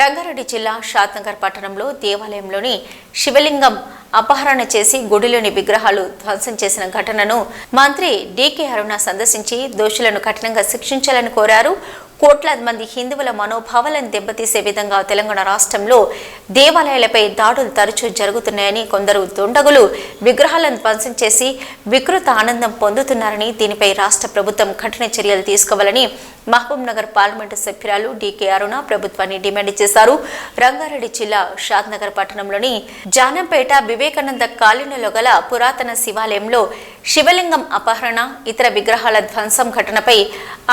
రంగారెడ్డి జిల్లా షాద్నగర్ పట్టణంలో దేవాలయంలోని శివలింగం అపహరణ చేసి గుడిలోని విగ్రహాలు ధ్వంసం చేసిన ఘటనను మంత్రి డీకే అరుణ సందర్శించి దోషులను కఠినంగా శిక్షించాలని కోరారు. కోట్లాది మంది హిందువుల మనోభావాలను దెబ్బతీసే విధంగా తెలంగాణ రాష్ట్రంలో దేవాలయాలపై దాడులు తరచూ జరుగుతున్నాయని, కొందరు దుండగులు విగ్రహాలను ధ్వంసం చేసి వికృత ఆనందం పొందుతున్నారని, దీనిపై రాష్ట్ర ప్రభుత్వం కఠిన చర్యలు తీసుకోవాలని మహబూబ్ నగర్ పార్లమెంటు సభ్యురాలు డీకే అరుణ ప్రభుత్వాన్ని డిమాండ్ చేశారు. రంగారెడ్డి జిల్లా షాద్నగర్ పట్టణంలోని జానంపేట వివేకానంద కాలనీలో గల పురాతన శివాలయంలో శివలింగం అపహరణ, ఇతర విగ్రహాల ధ్వంసం ఘటనపై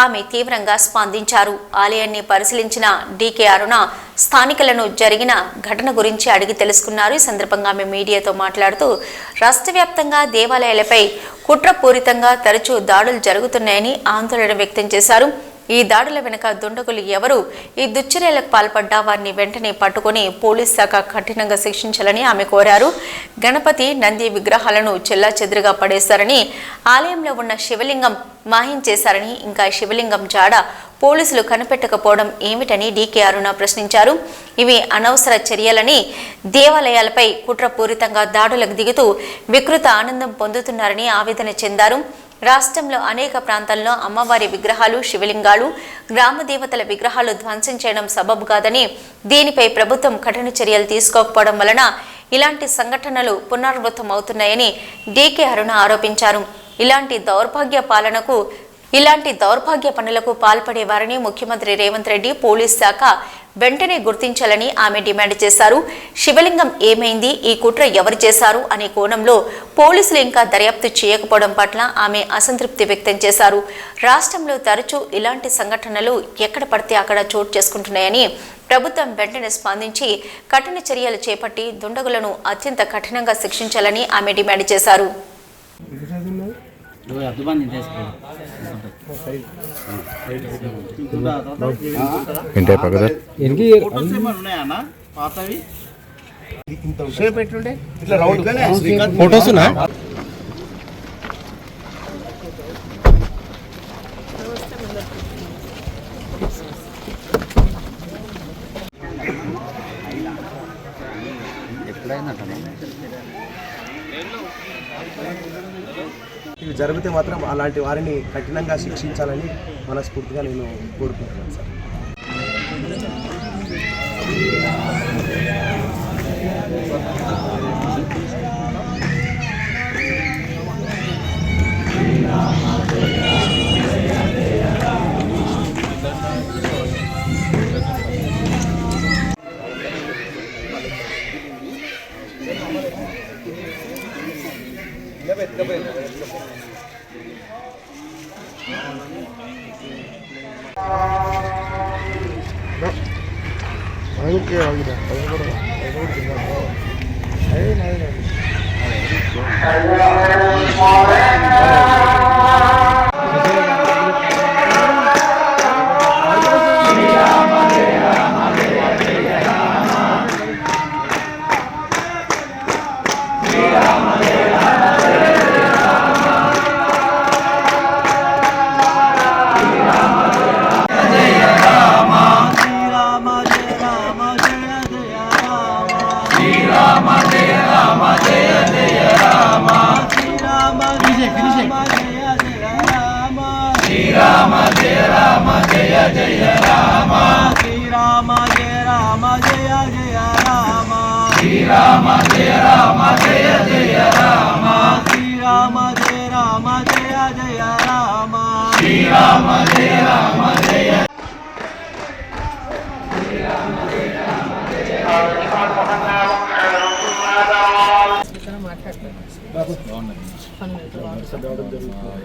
ఆమె తీవ్రంగా స్పందించారు. ఆలయాన్ని పరిశీలించిన డీకే అరుణ స్థానికులను జరిగిన ఘటన గురించి అడిగి తెలుసుకున్నారు. ఈ సందర్భంగా ఆమె మీడియాతో మాట్లాడుతూ రాష్ట్ర వ్యాప్తంగా దేవాలయాలపై కుట్రపూరితంగా తరచూ దాడులు జరుగుతున్నాయని ఆందోళన వ్యక్తం చేశారు. ఈ దాడుల వెనుక దుండగులు ఎవరు, ఈ దుశ్చర్యలకు పాల్పడ్డా వారిని వెంటనే పట్టుకుని పోలీస్ శాఖ కఠినంగా శిక్షించాలని ఆమె కోరారు. గణపతి, నంది విగ్రహాలను చెల్లాచెదురుగా పడేశారని, ఆలయంలో ఉన్న శివలింగం మాయం చేశారని, ఇంకా శివలింగం జాడ పోలీసులు కనిపెట్టకపోవడం ఏమిటని డీకే అరుణ ప్రశ్నించారు. ఇవి అనవసర చర్యలని, దేవాలయాలపై కుట్రపూరితంగా దాడులకు దిగుతూ వికృత ఆనందం పొందుతున్నారని ఆవేదన చెందారు. రాష్ట్రంలో అనేక ప్రాంతాల్లో అమ్మవారి విగ్రహాలు, శివలింగాలు, గ్రామ దేవతల విగ్రహాలు ధ్వంసం చేయడం సబబు కాదని, దీనిపై ప్రభుత్వం కఠిన చర్యలు తీసుకోకపోవడం వలన ఇలాంటి సంఘటనలు పునరావృతం అవుతున్నాయని డీకే అరుణ ఆరోపించారు. ఇలాంటి దౌర్భాగ్య పనులకు పాల్పడేవారని ముఖ్యమంత్రి రేవంత్ రెడ్డి, పోలీస్ శాఖ వెంటనే గుర్తించాలని ఆమె డిమాండ్ చేశారు. శివలింగం ఏమైంది, ఈ కుట్ర ఎవరు చేశారు అనే కోణంలో పోలీసులు ఇంకా దర్యాప్తు చేయకపోవడం పట్ల ఆమె అసంతృప్తి వ్యక్తం చేశారు. రాష్ట్రంలో తరచూ ఇలాంటి సంఘటనలు ఎక్కడ పడితే అక్కడ చోటు చేసుకుంటున్నాయని, ప్రభుత్వం వెంటనే స్పందించి కఠిన చర్యలు చేపట్టి దుండగులను అత్యంత కఠినంగా శిక్షించాలని ఆమె డిమాండ్ చేశారు. ఇవి జరిగితే మాత్రం అలాంటి వారిని కఠినంగా శిక్షించాలని మనస్ఫూర్తిగా నేను కోరుకుంటున్నాను సార్.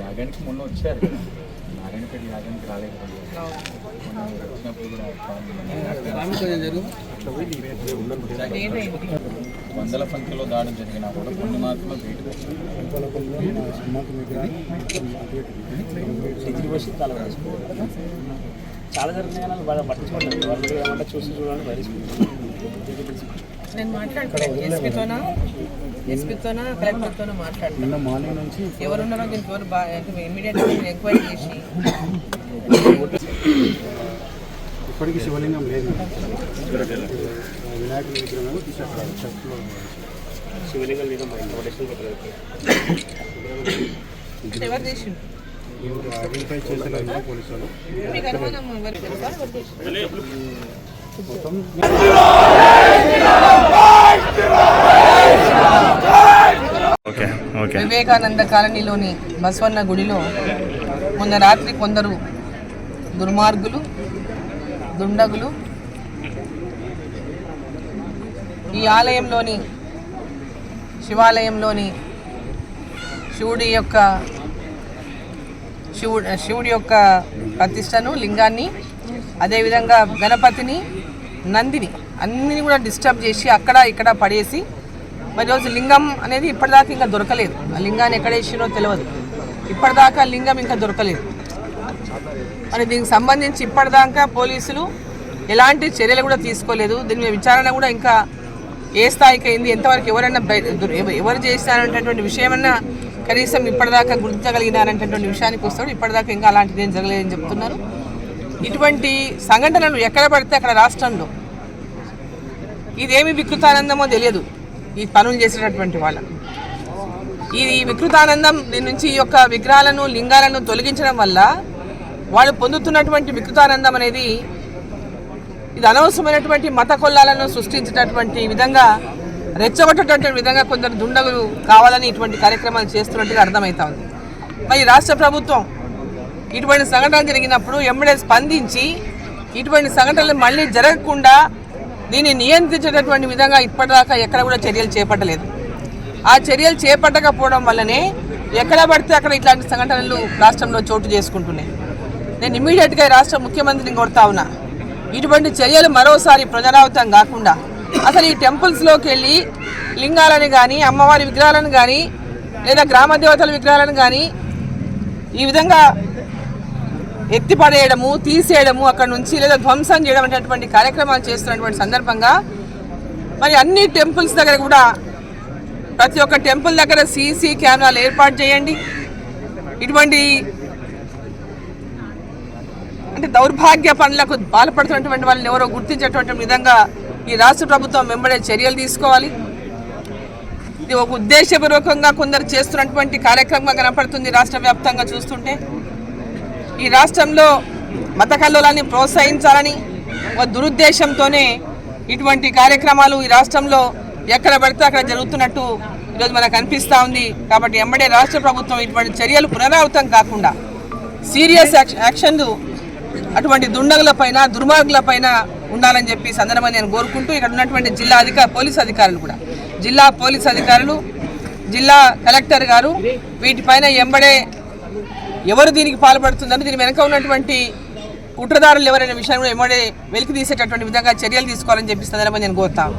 యాగానికి మొన్న వచ్చారు, నారాయణపేట యాగానికి రాలేకపోయారు. వందల సంఖ్యలో దాడులు జరిగినా కూడా కొన్ని మాత్రమే బయటకు వచ్చారు. చాలా జరిగినాయి, బాగా పట్టించుకోండి. వాళ్ళు ఏమంటే చూసి చూడండి, నేను మాట్లాడుతున్నాను ఎస్పీతోనా కలెక్టర్తోనా మాట్లాడుతున్నాను. మార్నింగ్ నుంచి ఎవరున్నారో దీనికి ఎవరు ఇమీడియట్గా ఎంక్వైరీ చేసి ఇప్పటికీ శివలింగం లేదు. వినాయకుడి విగ్రహం తీసుకురావాలి చర్చిలో. శివలింగం లేదా ఎవరు చేసిండు? ఐడెంటిఫై చేసిన పోలీసులు మీకు అనుమానం ఎవరు తెలుసా? మొత్తం వివేకానంద కాలనీలోని బసవన్న గుడిలో మొన్న రాత్రి కొందరు దుర్మార్గులు దుండగులు ఈ ఆలయంలోని శివాలయంలోని శివుడి యొక్క ప్రతిష్టను లింగాన్ని అదేవిధంగా గణపతిని నందిని అన్నీ కూడా డిస్టర్బ్ చేసి అక్కడ ఇక్కడ పడేసి మరి రోజు లింగం అనేది ఇప్పటిదాకా ఇంకా దొరకలేదు. ఆ లింగాన్ని ఎక్కడ వేసినో తెలియదు. ఇప్పటిదాకా లింగం ఇంకా దొరకలేదు. మరి దీనికి సంబంధించి ఇప్పటిదాకా పోలీసులు ఎలాంటి చర్యలు కూడా తీసుకోలేదు. దీని మీద విచారణ కూడా ఇంకా ఏ స్థాయికి అయింది, ఎంతవరకు ఎవరు చేస్తారనేటటువంటి విషయమన్నా కనీసం ఇప్పటిదాకా గుర్తించగలిగినారనేటటువంటి విషయానికి వస్తాడు. ఇప్పటిదాకా ఇంకా అలాంటిది ఏం జరగలేదని చెప్తున్నారు. ఇటువంటి సంఘటనలు ఎక్కడ పడితే అక్కడ రాష్ట్రంలో ఇదేమి వికృతానందమో తెలియదు ఈ పనులు చేసేటటువంటి వాళ్ళకు. ఈ వికృతానందం దీని నుంచి ఈ యొక్క విగ్రహాలను లింగాలను తొలగించడం వల్ల వాళ్ళు పొందుతున్నటువంటి వికృతానందం అనేది ఇది అనవసరమైనటువంటి మత కొల్లాలను సృష్టించేటటువంటి విధంగా రెచ్చగొట్టేటువంటి విధంగా కొందరు దుండగులు కావాలని ఇటువంటి కార్యక్రమాలు చేస్తున్నట్టుగా అర్థమవుతా ఉంది. మరి రాష్ట్ర ప్రభుత్వం ఇటువంటి సంఘటనలు జరిగినప్పుడు ఎమ్మడే స్పందించి ఇటువంటి సంఘటనలు మళ్ళీ జరగకుండా దీన్ని నియంత్రించేటటువంటి విధంగా ఇప్పటిదాకా ఎక్కడ కూడా చర్యలు చేపట్టలేదు. ఆ చర్యలు చేపట్టకపోవడం వల్లనే ఎక్కడ పడితే అక్కడ ఇట్లాంటి సంఘటనలు రాష్ట్రంలో చోటు చేసుకుంటున్నాయి. నేను ఇమీడియట్గా రాష్ట్ర ముఖ్యమంత్రిని కోరుతా ఉన్నా, ఇటువంటి చర్యలు మరోసారి పునరావృతం కాకుండా అసలు ఈ టెంపుల్స్లోకి వెళ్ళి లింగాలను కానీ అమ్మవారి విగ్రహాలను కానీ లేదా గ్రామ దేవతల విగ్రహాలను కానీ ఈ విధంగా ఎత్తిపడేయడము తీసేయడము అక్కడ నుంచి లేదా ధ్వంసం చేయడం అనేటువంటి కార్యక్రమాలు చేస్తున్నటువంటి సందర్భంగా మరి అన్ని టెంపుల్స్ దగ్గర కూడా ప్రతి ఒక్క టెంపుల్ దగ్గర సీసీ కెమెరాలు ఏర్పాటు చేయండి. ఇటువంటి అంటే దౌర్భాగ్య పనులకు పాల్పడుతున్నటువంటి వాళ్ళని ఎవరో గుర్తించేటువంటి విధంగా ఈ రాష్ట్ర ప్రభుత్వం వెంబడే చర్యలు తీసుకోవాలి. ఇది ఒక ఉద్దేశపూర్వకంగా కొందరు చేస్తున్నటువంటి కార్యక్రమంగా కనపడుతుంది. రాష్ట్ర వ్యాప్తంగా చూస్తుంటే ఈ రాష్ట్రంలో మత కల్లోలాన్ని ప్రోత్సహించాలని ఒక దురుద్దేశంతోనే ఇటువంటి కార్యక్రమాలు ఈ రాష్ట్రంలో ఎక్కడ పడితే అక్కడ జరుగుతున్నట్టు ఈరోజు మనకు అనిపిస్తూ ఉంది. కాబట్టి వెంబడే రాష్ట్ర ప్రభుత్వం ఇటువంటి చర్యలు పునరావృతం కాకుండా సీరియస్ యాక్షన్లు అటువంటి దుండగులపైన దుర్మార్గులపైన ఉండాలని చెప్పి సందర్భంగా నేను కోరుకుంటూ ఇక్కడ ఉన్నటువంటి పోలీస్ అధికారులు కూడా జిల్లా పోలీస్ అధికారులు జిల్లా కలెక్టర్ గారు వీటిపైన ఎంబడే ఎవరు దీనికి పాల్పడుతుందని దీని వెనక ఉన్నటువంటి కుట్రదారులు ఎవరైన విషయాన్ని ఎంబడే వెలికి తీసేటటువంటి విధంగా చర్యలు తీసుకోవాలని చెప్పి సందర్భంగా నేను కోరుతాను.